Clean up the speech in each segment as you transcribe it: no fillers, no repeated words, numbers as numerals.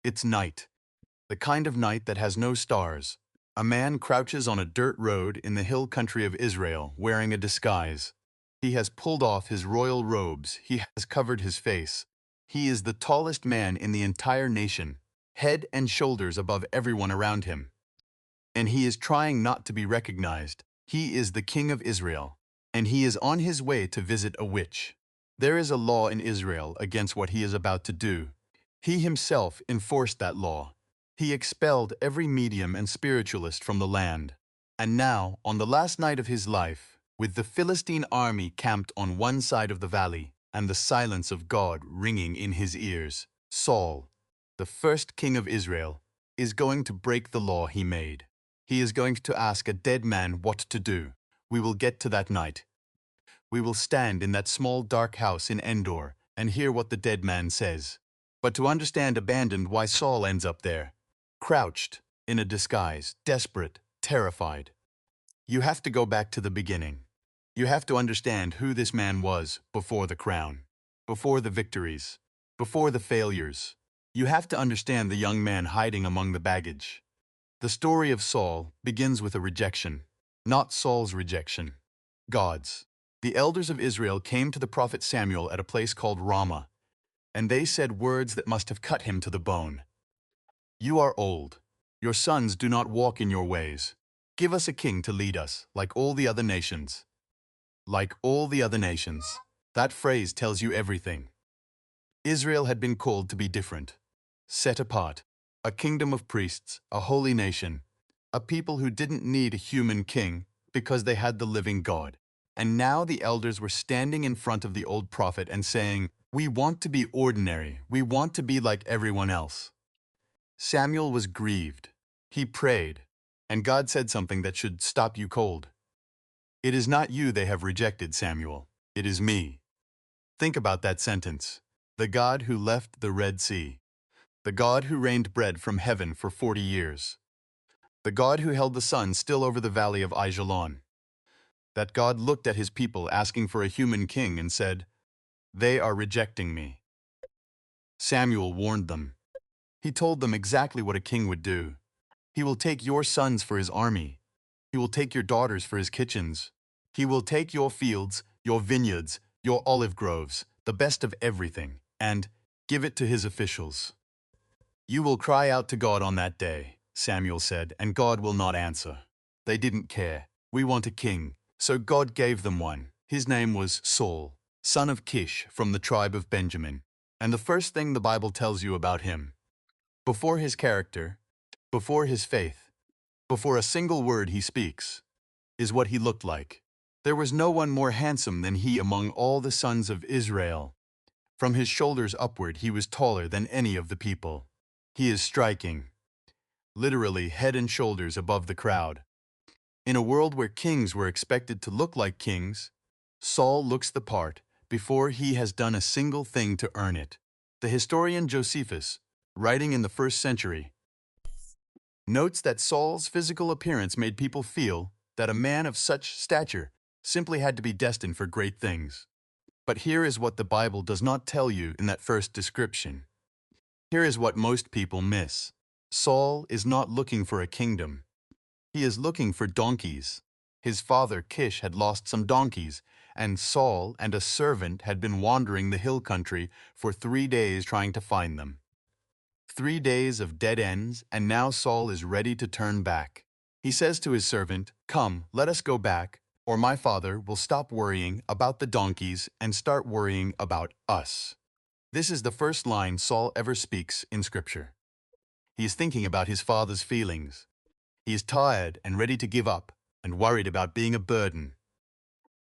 It's night, the kind of night that has no stars. A man crouches on a dirt road in the hill country of Israel, wearing a disguise. He has pulled off his royal robes, he has covered his face. He is the tallest man in the entire nation, head and shoulders above everyone around him. And he is trying not to be recognized. He is the king of Israel, and he is on his way to visit a witch. There is a law in Israel against what he is about to do. He himself enforced that law. He expelled every medium and spiritualist from the land. And now, on the last night of his life, with the Philistine army camped on one side of the valley, and the silence of God ringing in his ears, Saul, the first king of Israel, is going to break the law he made. He is going to ask a dead man what to do. We will get to that night. We will stand in that small dark house in Endor and hear what the dead man says. But to understand abandoned why Saul ends up there, crouched, in a disguise, desperate, terrified, you have to go back to the beginning. You have to understand who this man was before the crown, before the victories, before the failures. You have to understand the young man hiding among the baggage. The story of Saul begins with a rejection, not Saul's rejection, God's. The elders of Israel came to the prophet Samuel at a place called Ramah, and they said words that must have cut him to the bone. You are old. Your sons do not walk in your ways. Give us a king to lead us, like all the other nations. Like all the other nations. That phrase tells you everything. Israel had been called to be different, set apart, a kingdom of priests, a holy nation, a people who didn't need a human king because they had the living God. And now the elders were standing in front of the old prophet and saying, "We want to be ordinary. We want to be like everyone else." Samuel was grieved. He prayed, and God said something that should stop you cold. "It is not you they have rejected, Samuel. It is me." Think about that sentence. The God who left the Red Sea. The God who rained bread from heaven for 40 years. The God who held the sun still over the valley of Ajalon. That God looked at his people asking for a human king and said, "They are rejecting me." Samuel warned them. He told them exactly what a king would do. He will take your sons for his army. He will take your daughters for his kitchens. He will take your fields, your vineyards, your olive groves, the best of everything, and give it to his officials. You will cry out to God on that day, Samuel said, and God will not answer. They didn't care. We want a king. So God gave them one. His name was Saul, son of Kish from the tribe of Benjamin. And the first thing the Bible tells you about him, before his character, before his faith, before a single word he speaks, is what he looked like. There was no one more handsome than he among all the sons of Israel. From his shoulders upward he was taller than any of the people. He is striking, literally head and shoulders above the crowd. In a world where kings were expected to look like kings, Saul looks the part before he has done a single thing to earn it. The historian Josephus, writing in the 1st century, notes that Saul's physical appearance made people feel that a man of such stature simply had to be destined for great things. But here is what the Bible does not tell you in that first description. Here is what most people miss. Saul is not looking for a kingdom. He is looking for donkeys. His father Kish had lost some donkeys, and Saul and a servant had been wandering the hill country for 3 days trying to find them. 3 days of dead ends, and now Saul is ready to turn back. He says to his servant, "Come, let us go back, or my father will stop worrying about the donkeys and start worrying about us." This is the first line Saul ever speaks in Scripture. He is thinking about his father's feelings. He is tired and ready to give up and worried about being a burden.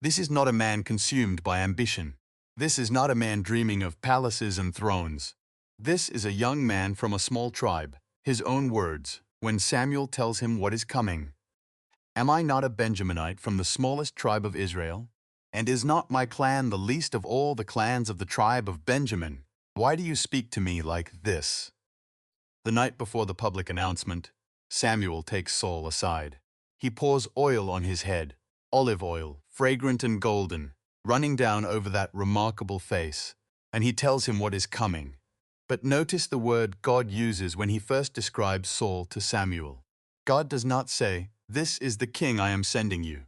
This is not a man consumed by ambition. This is not a man dreaming of palaces and thrones. This is a young man from a small tribe, his own words, when Samuel tells him what is coming. "Am I not a Benjaminite from the smallest tribe of Israel? And is not my clan the least of all the clans of the tribe of Benjamin? Why do you speak to me like this?" The night before the public announcement, Samuel takes Saul aside. He pours oil on his head, olive oil, fragrant and golden, running down over that remarkable face, and he tells him what is coming. But notice the word God uses when he first describes Saul to Samuel. God does not say, "This is the king I am sending you."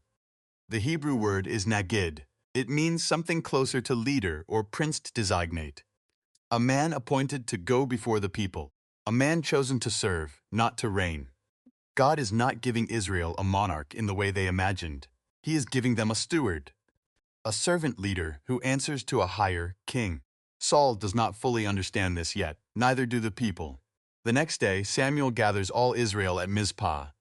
The Hebrew word is nagid. It means something closer to leader or prince to designate. A man appointed to go before the people. A man chosen to serve, not to reign. God is not giving Israel a monarch in the way they imagined. He is giving them a steward, a servant leader who answers to a higher king. Saul does not fully understand this yet, neither do the people. The next day, Samuel gathers all Israel at Mizpah.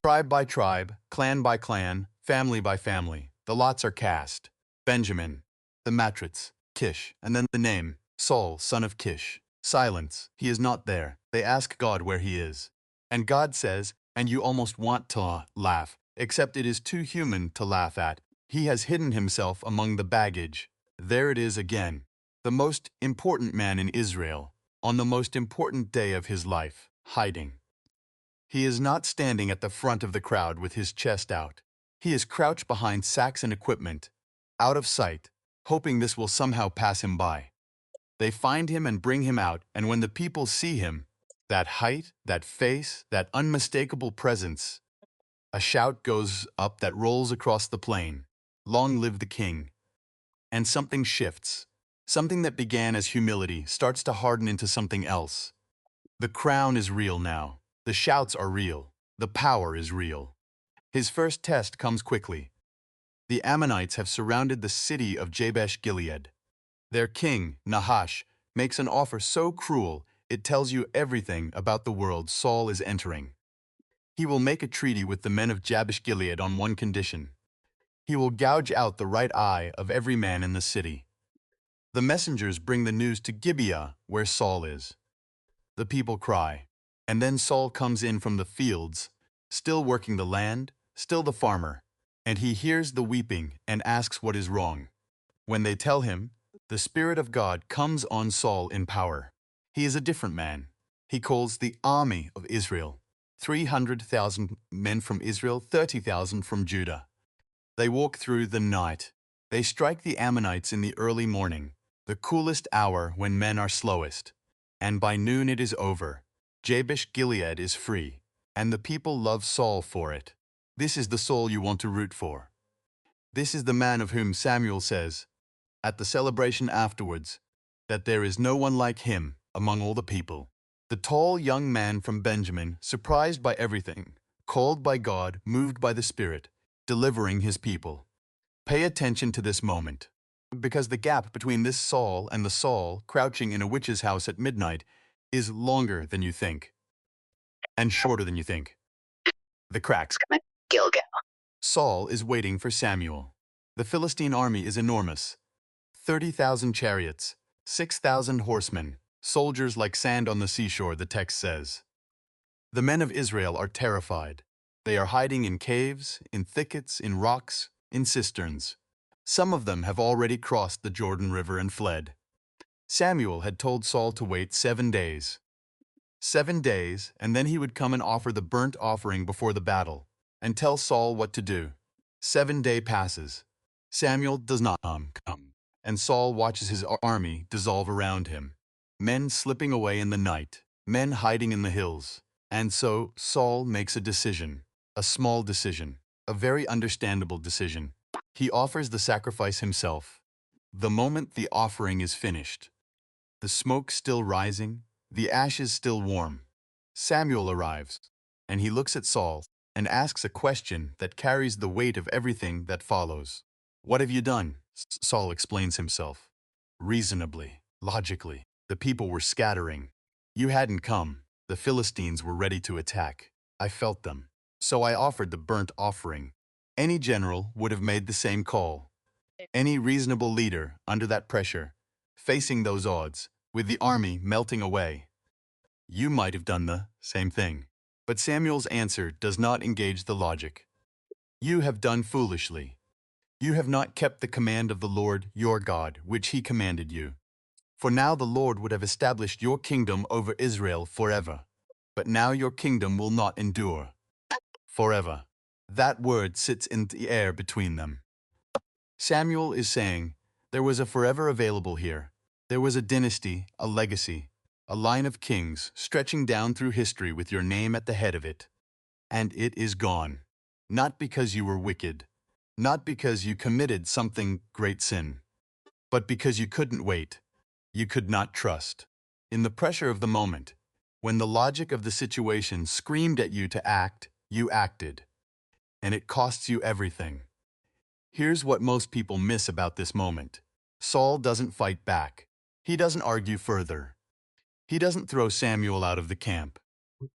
Tribe by tribe, clan by clan, family by family, the lots are cast. Benjamin, the matrix, Kish, and then the name, Saul, son of Kish. Silence, he is not there. They ask God where he is. And God says, and you almost want to laugh, except it is too human to laugh at. He has hidden himself among the baggage. There it is again. The most important man in Israel, on the most important day of his life, hiding. He is not standing at the front of the crowd with his chest out. He is crouched behind sacks and equipment, out of sight, hoping this will somehow pass him by. They find him and bring him out, and when the people see him, that height, that face, that unmistakable presence, a shout goes up that rolls across the plain. Long live the king. And something shifts. Something that began as humility starts to harden into something else. The crown is real now. The shouts are real. The power is real. His first test comes quickly. The Ammonites have surrounded the city of Jabesh Gilead. Their king, Nahash, makes an offer so cruel it tells you everything about the world Saul is entering. He will make a treaty with the men of Jabesh Gilead on one condition. He will gouge out the right eye of every man in the city. The messengers bring the news to Gibeah, where Saul is. The people cry. And then Saul comes in from the fields, still working the land, still the farmer, and he hears the weeping and asks what is wrong. When they tell him, the Spirit of God comes on Saul in power. He is a different man. He calls the army of Israel, 300,000 men from Israel, 30,000 from Judah. They walk through the night. They strike the Ammonites in the early morning, the coolest hour when men are slowest. And by noon it is over. Jabesh Gilead is free, and the people love Saul for it. This is the Saul you want to root for. This is the man of whom Samuel says, at the celebration afterwards, that there is no one like him among all the people. The tall young man from Benjamin, surprised by everything, called by God, moved by the Spirit, delivering his people. Pay attention to this moment, because the gap between this Saul and the Saul crouching in a witch's house at midnight is longer than you think, and shorter than you think. The cracks. Gilgal. Saul is waiting for Samuel. The Philistine army is enormous. 30,000 chariots, 6,000 horsemen, soldiers like sand on the seashore, the text says. The men of Israel are terrified. They are hiding in caves, in thickets, in rocks, in cisterns. Some of them have already crossed the Jordan River and fled. Samuel had told Saul to wait 7 days. 7 days, and then he would come and offer the burnt offering before the battle, and tell Saul what to do. 7 days passes. Samuel does not come, and Saul watches his army dissolve around him. Men slipping away in the night, men hiding in the hills. And so Saul makes a decision, a small decision, a very understandable decision. He offers the sacrifice himself. The moment the offering is finished, the smoke still rising, the ashes still warm, Samuel arrives, and he looks at Saul and asks a question that carries the weight of everything that follows. What have you done? Saul explains himself. Reasonably, logically, the people were scattering. You hadn't come. The Philistines were ready to attack. I felt them. So I offered the burnt offering. Any general would have made the same call. Any reasonable leader under that pressure, facing those odds, with the army melting away. You might have done the same thing. But Samuel's answer does not engage the logic. You have done foolishly. You have not kept the command of the Lord your God, which he commanded you. For now the Lord would have established your kingdom over Israel forever. But now your kingdom will not endure forever. That word sits in the air between them. Samuel is saying, there was a forever available here. There was a dynasty, a legacy, a line of kings stretching down through history with your name at the head of it. And it is gone. Not because you were wicked, not because you committed something great sin, but because you couldn't wait. You could not trust. In the pressure of the moment, when the logic of the situation screamed at you to act, you acted. And it costs you everything. Here's what most people miss about this moment. Saul doesn't fight back. He doesn't argue further. He doesn't throw Samuel out of the camp.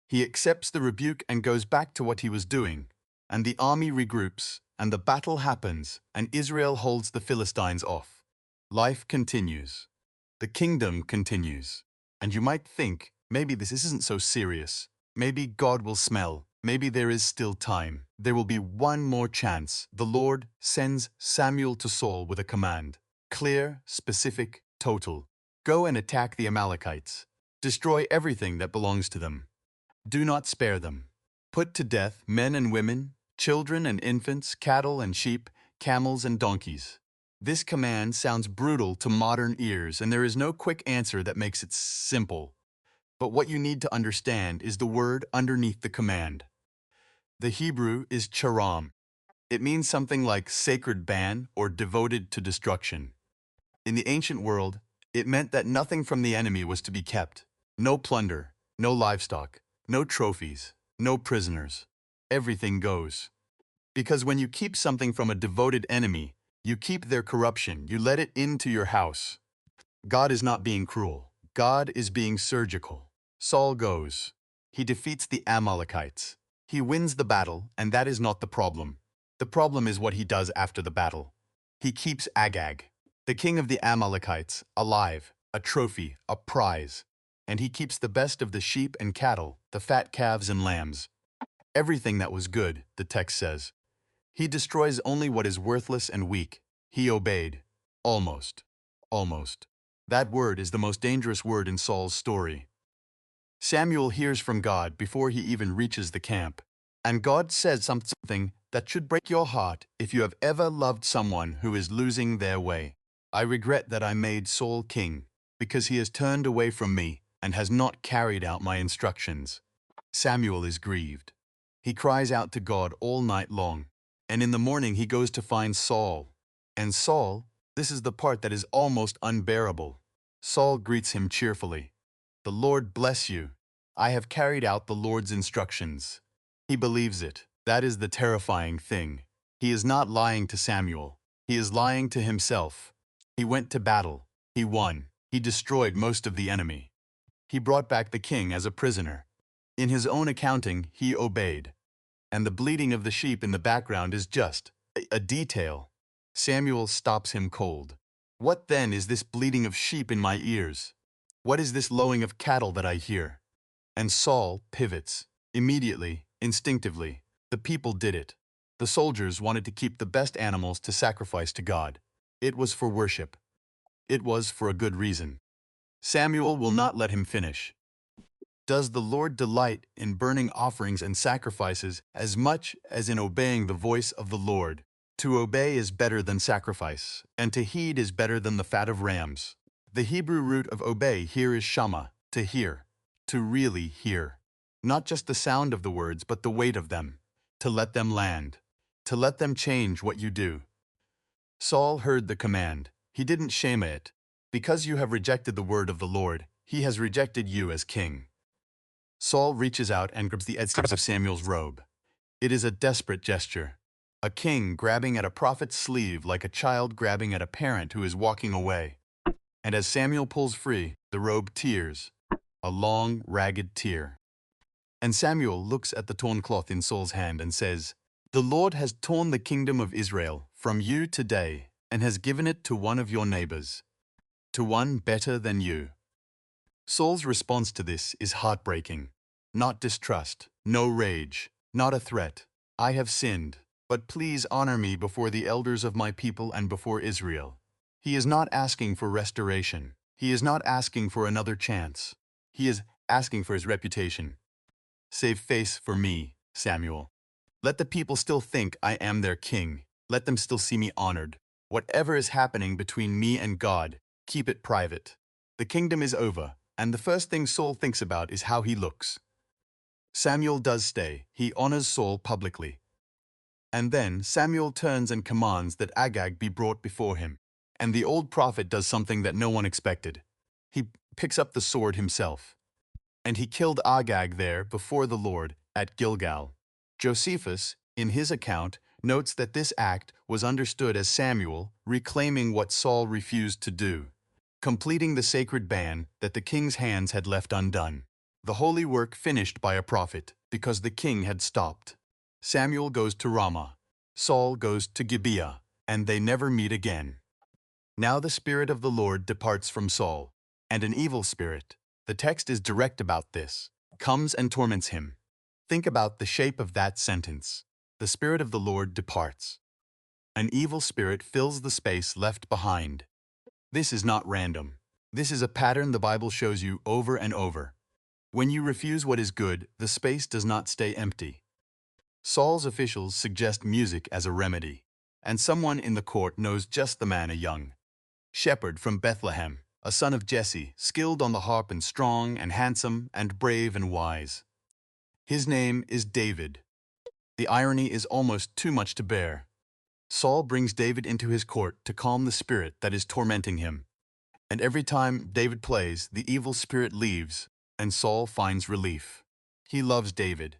He accepts the rebuke and goes back to what he was doing. And the army regroups, and the battle happens, and Israel holds the Philistines off. Life continues. The kingdom continues. And you might think, maybe this isn't so serious. Maybe God will smell. Maybe there is still time. There will be one more chance. The Lord sends Samuel to Saul with a command. Clear, specific, total. Go and attack the Amalekites. Destroy everything that belongs to them. Do not spare them. Put to death men and women, children and infants, cattle and sheep, camels and donkeys. This command sounds brutal to modern ears, and there is no quick answer that makes it simple. But what you need to understand is the word underneath the command. The Hebrew is charam. It means something like sacred ban or devoted to destruction. In the ancient world, it meant that nothing from the enemy was to be kept. No plunder, no livestock, no trophies, no prisoners. Everything goes. Because when you keep something from a devoted enemy, you keep their corruption, you let it into your house. God is not being cruel. God is being surgical. Saul goes. He defeats the Amalekites. He wins the battle, and that is not the problem. The problem is what he does after the battle. He keeps Agag, the king of the Amalekites, alive, a trophy, a prize. And he keeps the best of the sheep and cattle, the fat calves and lambs. Everything that was good, the text says. He destroys only what is worthless and weak. He obeyed. Almost. Almost. That word is the most dangerous word in Saul's story. Samuel hears from God before he even reaches the camp. And God says something that should break your heart if you have ever loved someone who is losing their way. I regret that I made Saul king, because he has turned away from me and has not carried out my instructions. Samuel is grieved. He cries out to God all night long. And in the morning he goes to find Saul. And Saul, this is the part that is almost unbearable. Saul greets him cheerfully. The Lord bless you. I have carried out the Lord's instructions. He believes it. That is the terrifying thing. He is not lying to Samuel. He is lying to himself. He went to battle. He won. He destroyed most of the enemy. He brought back the king as a prisoner. In his own accounting, he obeyed. And the bleating of the sheep in the background is just a detail. Samuel stops him cold. What then is this bleating of sheep in my ears? What is this lowing of cattle that I hear? And Saul pivots. Immediately, instinctively, the people did it. The soldiers wanted to keep the best animals to sacrifice to God. It was for worship. It was for a good reason. Samuel will not let him finish. Does the Lord delight in burning offerings and sacrifices as much as in obeying the voice of the Lord? To obey is better than sacrifice, and to heed is better than the fat of rams. The Hebrew root of obey here is shama, to hear, to really hear. Not just the sound of the words, but the weight of them, to let them land, to let them change what you do. Saul heard the command. He didn't shame it. Because you have rejected the word of the Lord, he has rejected you as king. Saul reaches out and grabs the edges of Samuel's robe. It is a desperate gesture. A king grabbing at a prophet's sleeve like a child grabbing at a parent who is walking away. And as Samuel pulls free, the robe tears, a long, ragged tear. And Samuel looks at the torn cloth in Saul's hand and says, "The Lord has torn the kingdom of Israel from you today and has given it to one of your neighbors, to one better than you." Saul's response to this is heartbreaking. Not distrust, no rage, not a threat. I have sinned, but please honor me before the elders of my people and before Israel. He is not asking for restoration. He is not asking for another chance. He is asking for his reputation. Save face for me, Samuel. Let the people still think I am their king. Let them still see me honored. Whatever is happening between me and God, keep it private. The kingdom is over. And the first thing Saul thinks about is how he looks. Samuel does stay. He honors Saul publicly. And then Samuel turns and commands that Agag be brought before him. And the old prophet does something that no one expected. He picks up the sword himself. And he killed Agag there before the Lord at Gilgal. Josephus, in his account, notes that this act was understood as Samuel reclaiming what Saul refused to do, completing the sacred ban that the king's hands had left undone. The holy work finished by a prophet, because the king had stopped. Samuel goes to Ramah, Saul goes to Gibeah, and they never meet again. Now the Spirit of the Lord departs from Saul, and an evil spirit, the text is direct about this, comes and torments him. Think about the shape of that sentence. The Spirit of the Lord departs. An evil spirit fills the space left behind. This is not random. This is a pattern the Bible shows you over and over. When you refuse what is good, the space does not stay empty. Saul's officials suggest music as a remedy, and someone in the court knows just the man, a young shepherd from Bethlehem, a son of Jesse, skilled on the harp and strong and handsome and brave and wise. His name is David. The irony is almost too much to bear. Saul brings David into his court to calm the spirit that is tormenting him. And every time David plays, the evil spirit leaves, and Saul finds relief. He loves David.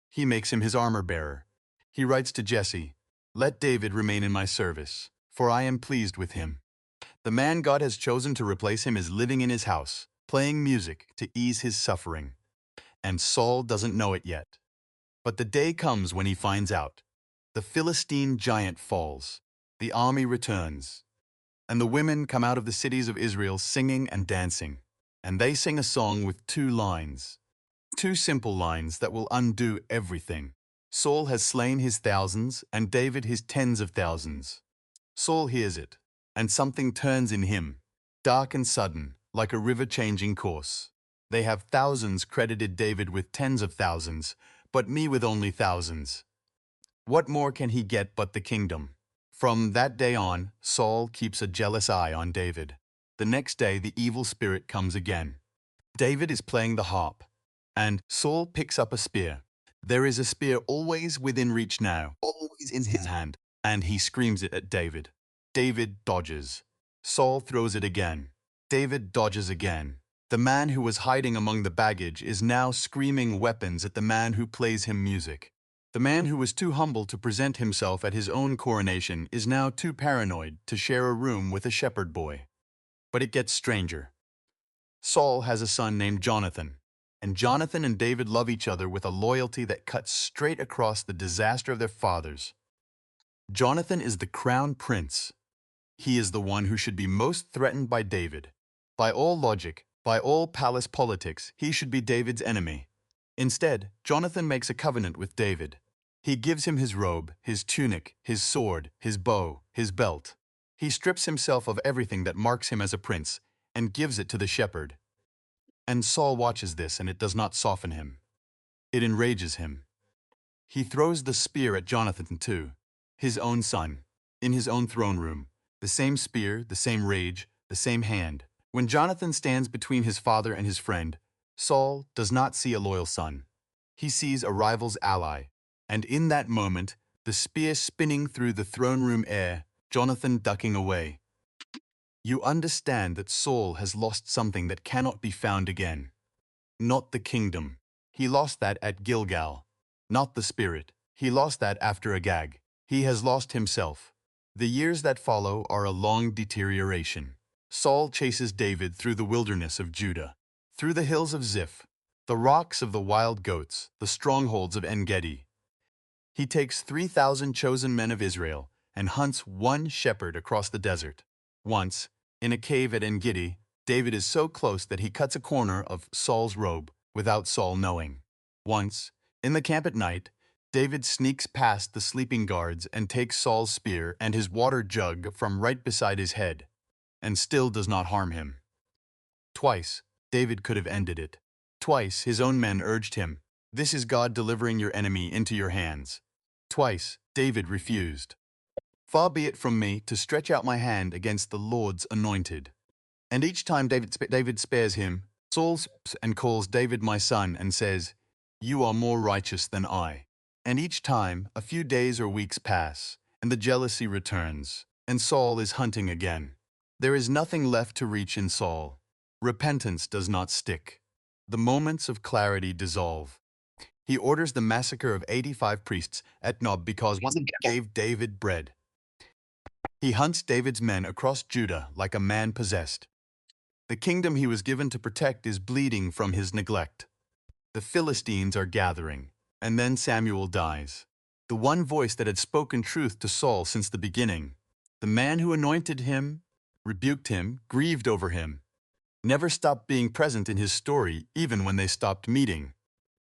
He makes him his armor-bearer. He writes to Jesse, "Let David remain in my service, for I am pleased with him." The man God has chosen to replace him is living in his house, playing music to ease his suffering. And Saul doesn't know it yet. But the day comes when he finds out. The Philistine giant falls. The army returns. And the women come out of the cities of Israel singing and dancing. And they sing a song with 2 lines. 2 simple lines that will undo everything. Saul has slain his thousands, and David his tens of thousands. Saul hears it, and something turns in him, dark and sudden, like a river changing course. They have thousands credited David with tens of thousands, but me with only thousands. What more can he get but the kingdom? From that day on, Saul keeps a jealous eye on David. The next day, the evil spirit comes again. David is playing the harp, and Saul picks up a spear. There is a spear always within reach now, always in his hand, and he screams it at David. David dodges. Saul throws it again. David dodges again. The man who was hiding among the baggage is now screaming weapons at the man who plays him music. The man who was too humble to present himself at his own coronation is now too paranoid to share a room with a shepherd boy. But it gets stranger. Saul has a son named Jonathan, and Jonathan and David love each other with a loyalty that cuts straight across the disaster of their fathers. Jonathan is the crown prince. He is the one who should be most threatened by David. By all logic, by all palace politics, he should be David's enemy. Instead, Jonathan makes a covenant with David. He gives him his robe, his tunic, his sword, his bow, his belt. He strips himself of everything that marks him as a prince and gives it to the shepherd. And Saul watches this, and it does not soften him. It enrages him. He throws the spear at Jonathan too, his own son, in his own throne room. The same spear, the same rage, the same hand. When Jonathan stands between his father and his friend, Saul does not see a loyal son. He sees a rival's ally. And in that moment, the spear spinning through the throne room air, Jonathan ducking away. You understand that Saul has lost something that cannot be found again. Not the kingdom. He lost that at Gilgal. Not the spirit. He lost that after Agag. He has lost himself. The years that follow are a long deterioration. Saul chases David through the wilderness of Judah, through the hills of Ziph, the rocks of the wild goats, the strongholds of En-Gedi. He takes 3,000 chosen men of Israel and hunts one shepherd across the desert. Once, in a cave at En-Gedi, David is so close that he cuts a corner of Saul's robe without Saul knowing. Once, in the camp at night, David sneaks past the sleeping guards and takes Saul's spear and his water jug from right beside his head, and still does not harm him. Twice, David could have ended it. Twice, his own men urged him, "This is God delivering your enemy into your hands." Twice, David refused. "Far be it from me to stretch out my hand against the Lord's anointed." And each time David spares him, Saul speaks and calls David my son and says, "You are more righteous than I." And each time, a few days or weeks pass, and the jealousy returns, and Saul is hunting again. There is nothing left to reach in Saul. Repentance does not stick. The moments of clarity dissolve. He orders the massacre of 85 priests at Nob because one gave David bread. He hunts David's men across Judah like a man possessed. The kingdom he was given to protect is bleeding from his neglect. The Philistines are gathering, and then Samuel dies. The one voice that had spoken truth to Saul since the beginning. The man who anointed him, rebuked him, grieved over him, never stopped being present in his story even when they stopped meeting.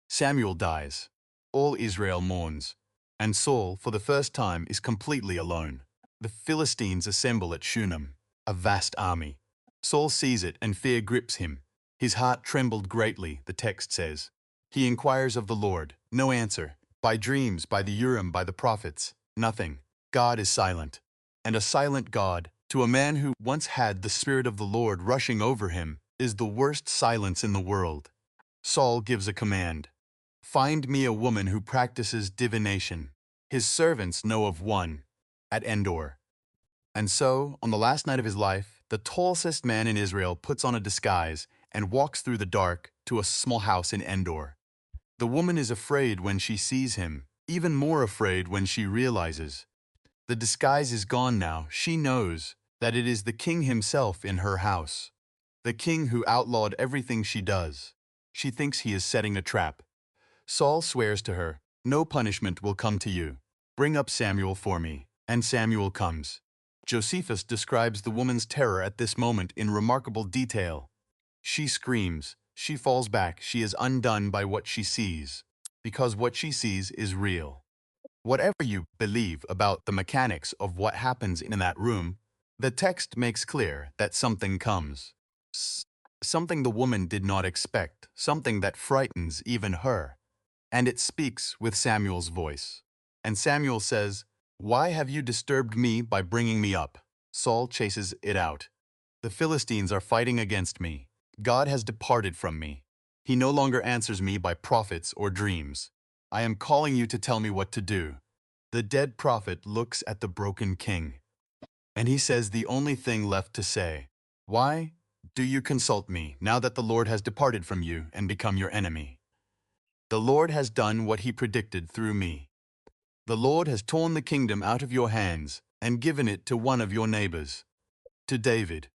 Samuel dies. All Israel mourns. And Saul, for the first time, is completely alone. The Philistines assemble at Shunem, a vast army. Saul sees it and fear grips him. His heart trembled greatly, the text says. He inquires of the Lord. No answer. By dreams, by the Urim, by the prophets. Nothing. God is silent. And a silent God, to a man who once had the Spirit of the Lord rushing over him, is the worst silence in the world. Saul gives a command. Find me a woman who practices divination. His servants know of one, at Endor. And so, on the last night of his life, the tallest man in Israel puts on a disguise and walks through the dark to a small house in Endor. The woman is afraid when she sees him, even more afraid when she realizes. The disguise is gone now. She knows that it is the king himself in her house, the king who outlawed everything she does. She thinks he is setting a trap. Saul swears to her, "No punishment will come to you. Bring up Samuel for me." And Samuel comes. Josephus describes the woman's terror at this moment in remarkable detail. She screams, she falls back, she is undone by what she sees, because what she sees is real. Whatever you believe about the mechanics of what happens in that room, the text makes clear that something comes. Something the woman did not expect, something that frightens even her. And it speaks with Samuel's voice. And Samuel says, "Why have you disturbed me by bringing me up?" Saul chases it out. "The Philistines are fighting against me. God has departed from me. He no longer answers me by prophets or dreams. I am calling you to tell me what to do." The dead prophet looks at the broken king, and he says the only thing left to say, "Why do you consult me now that the Lord has departed from you and become your enemy? The Lord has done what he predicted through me. The Lord has torn the kingdom out of your hands and given it to one of your neighbors, to David.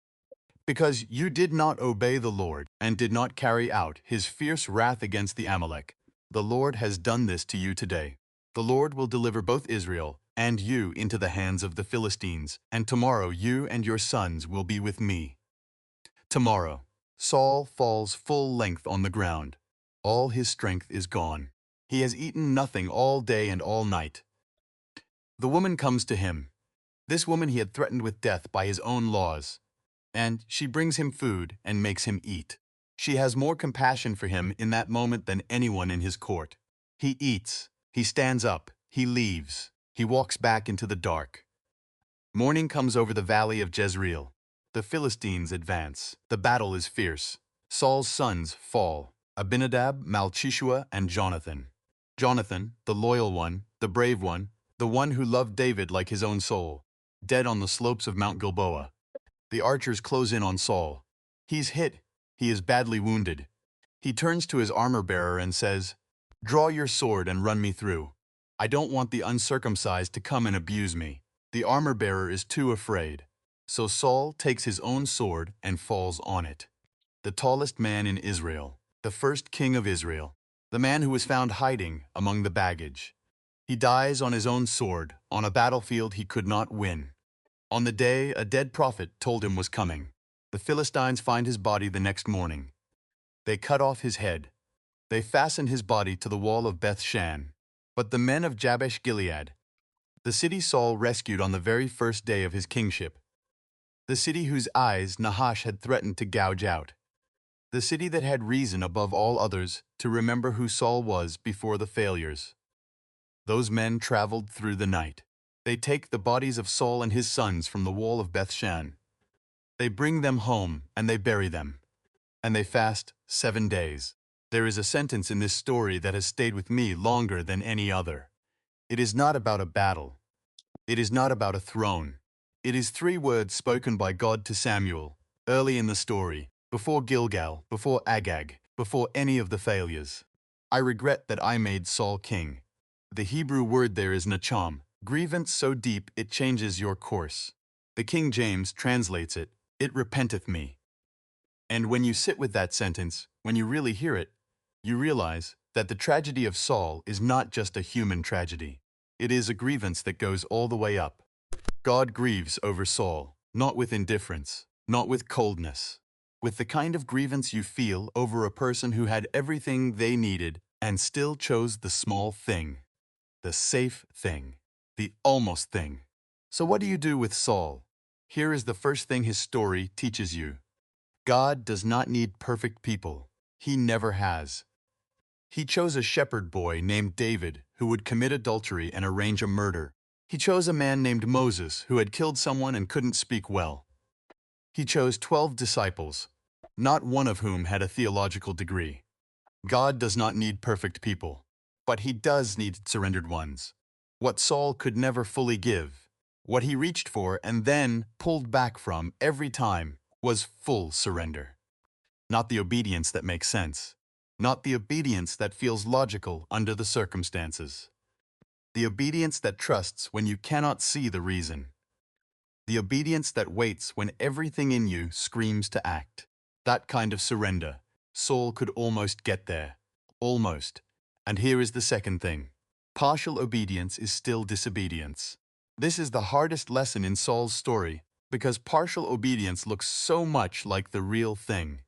Because you did not obey the Lord and did not carry out his fierce wrath against the Amalek, the Lord has done this to you today. The Lord will deliver both Israel and you into the hands of the Philistines, and tomorrow you and your sons will be with me." Tomorrow, Saul falls full length on the ground. All his strength is gone. He has eaten nothing all day and all night. The woman comes to him. This woman he had threatened with death by his own laws. And she brings him food and makes him eat. She has more compassion for him in that moment than anyone in his court. He eats. He stands up. He leaves. He walks back into the dark. Morning comes over the valley of Jezreel. The Philistines advance. The battle is fierce. Saul's sons fall: Abinadab, Malchishua, and Jonathan. Jonathan, the loyal one, the brave one, the one who loved David like his own soul, dead on the slopes of Mount Gilboa. The archers close in on Saul. He's hit. He is badly wounded. He turns to his armor-bearer and says, "Draw your sword and run me through. I don't want the uncircumcised to come and abuse me." The armor-bearer is too afraid. So Saul takes his own sword and falls on it. The tallest man in Israel, the first king of Israel, the man who was found hiding among the baggage. He dies on his own sword, on a battlefield he could not win. On the day a dead prophet told him was coming. The Philistines find his body the next morning. They cut off his head. They fasten his body to the wall of Beth-shan. But the men of Jabesh-Gilead, the city Saul rescued on the very first day of his kingship, the city whose eyes Nahash had threatened to gouge out, the city that had reason above all others to remember who Saul was before the failures, those men traveled through the night. They take the bodies of Saul and his sons from the wall of Beth-shan. They bring them home and they bury them. and they fast 7 days. There is a sentence in this story that has stayed with me longer than any other. It is not about a battle. It is not about a throne. It is 3 words spoken by God to Samuel, early in the story, before Gilgal, before Agag, before any of the failures. I regret that I made Saul king. The Hebrew word there is nacham, grievance so deep it changes your course. The King James translates it, it repenteth me. And when you sit with that sentence, when you really hear it, you realize that the tragedy of Saul is not just a human tragedy. It is a grievance that goes all the way up. God grieves over Saul, not with indifference, not with coldness, with the kind of grievance you feel over a person who had everything they needed and still chose the small thing, the safe thing, the almost thing. So what do you do with Saul? Here is the first thing his story teaches you. God does not need perfect people. He never has. He chose a shepherd boy named David who would commit adultery and arrange a murder. He chose a man named Moses who had killed someone and couldn't speak well. He chose 12 disciples, not one of whom had a theological degree. God does not need perfect people, but he does need surrendered ones. What Saul could never fully give, what he reached for and then pulled back from every time, was full surrender. Not the obedience that makes sense, not the obedience that feels logical under the circumstances. The obedience that trusts when you cannot see the reason. The obedience that waits when everything in you screams to act. That kind of surrender. Saul could almost get there. Almost. And here is the second thing. Partial obedience is still disobedience. This is the hardest lesson in Saul's story because partial obedience looks so much like the real thing.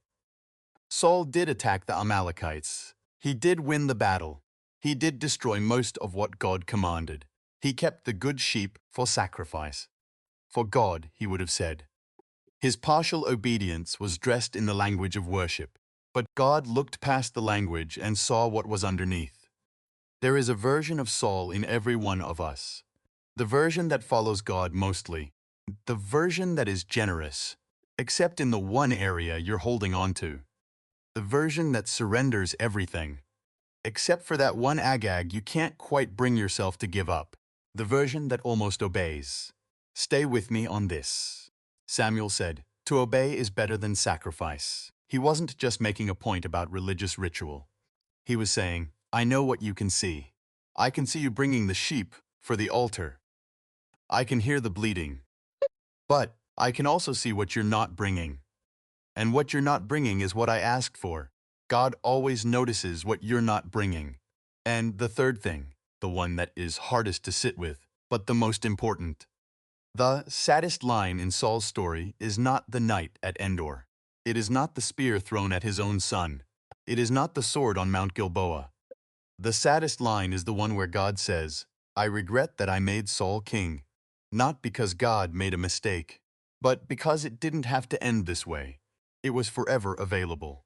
Saul did attack the Amalekites. He did win the battle. He did destroy most of what God commanded. He kept the good sheep for sacrifice. For God, he would have said. His partial obedience was dressed in the language of worship. But God looked past the language and saw what was underneath. There is a version of Saul in every one of us. The version that follows God mostly. The version that is generous, except in the one area you're holding on to. The version that surrenders everything. Except for that one Agag you can't quite bring yourself to give up. The version that almost obeys. Stay with me on this. Samuel said, to obey is better than sacrifice. He wasn't just making a point about religious ritual. He was saying, I know what you can see. I can see you bringing the sheep for the altar. I can hear the bleeding. But I can also see what you're not bringing. And what you're not bringing is what I asked for. God always notices what you're not bringing. And the third thing, the one that is hardest to sit with, but the most important. The saddest line in Saul's story is not the night at Endor. It is not the spear thrown at his own son. It is not the sword on Mount Gilboa. The saddest line is the one where God says, I regret that I made Saul king. Not because God made a mistake, but because it didn't have to end this way. It was forever available.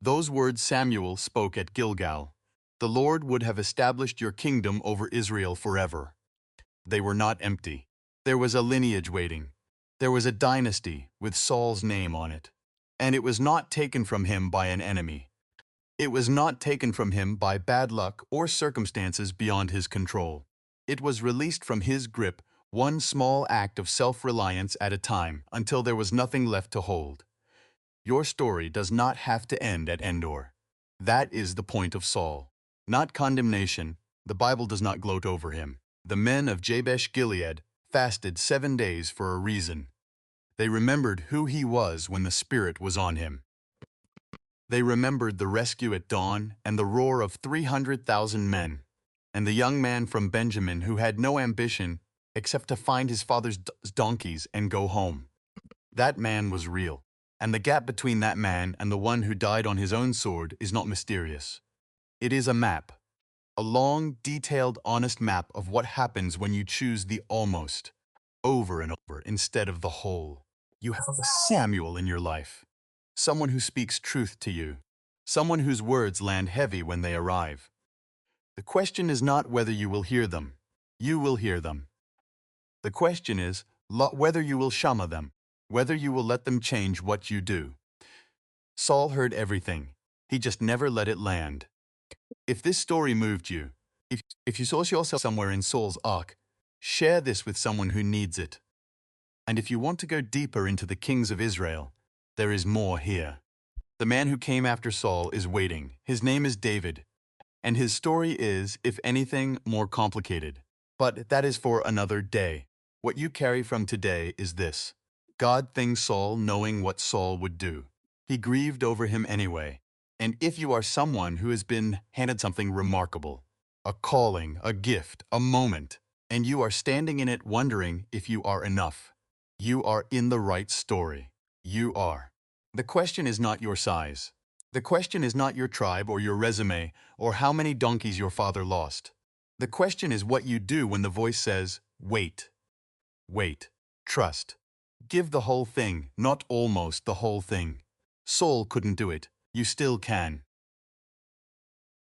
Those words Samuel spoke at Gilgal. The Lord would have established your kingdom over Israel forever. They were not empty. There was a lineage waiting. There was a dynasty with Saul's name on it. And it was not taken from him by an enemy. It was not taken from him by bad luck or circumstances beyond his control. It was released from his grip, one small act of self-reliance at a time, until there was nothing left to hold. Your story does not have to end at Endor. That is the point of Saul. Not condemnation. The Bible does not gloat over him. The men of Jabesh Gilead fasted 7 days for a reason. They remembered who he was when the Spirit was on him. They remembered the rescue at dawn and the roar of 300,000 men, and the young man from Benjamin who had no ambition except to find his father's donkeys and go home. That man was real. And the gap between that man and the one who died on his own sword is not mysterious. It is a map. A long, detailed, honest map of what happens when you choose the almost, over and over, instead of the whole. You have a Samuel in your life. Someone who speaks truth to you. Someone whose words land heavy when they arrive. The question is not whether you will hear them. You will hear them. The question is whether you will shama them. Whether you will let them change what you do. Saul heard everything. He just never let it land. If this story moved you, if you saw yourself somewhere in Saul's arc, share this with someone who needs it. And if you want to go deeper into the kings of Israel, there is more here. The man who came after Saul is waiting. His name is David, and his story is, if anything, more complicated. But that is for another day. What you carry from today is this: God thinged Saul knowing what Saul would do. He grieved over him anyway. And if you are someone who has been handed something remarkable, a calling, a gift, a moment, and you are standing in it wondering if you are enough, you are in the right story. You are. The question is not your size. The question is not your tribe or your resume or how many donkeys your father lost. The question is what you do when the voice says, wait, wait, trust. Give the whole thing, not almost the whole thing. Saul couldn't do it. You still can.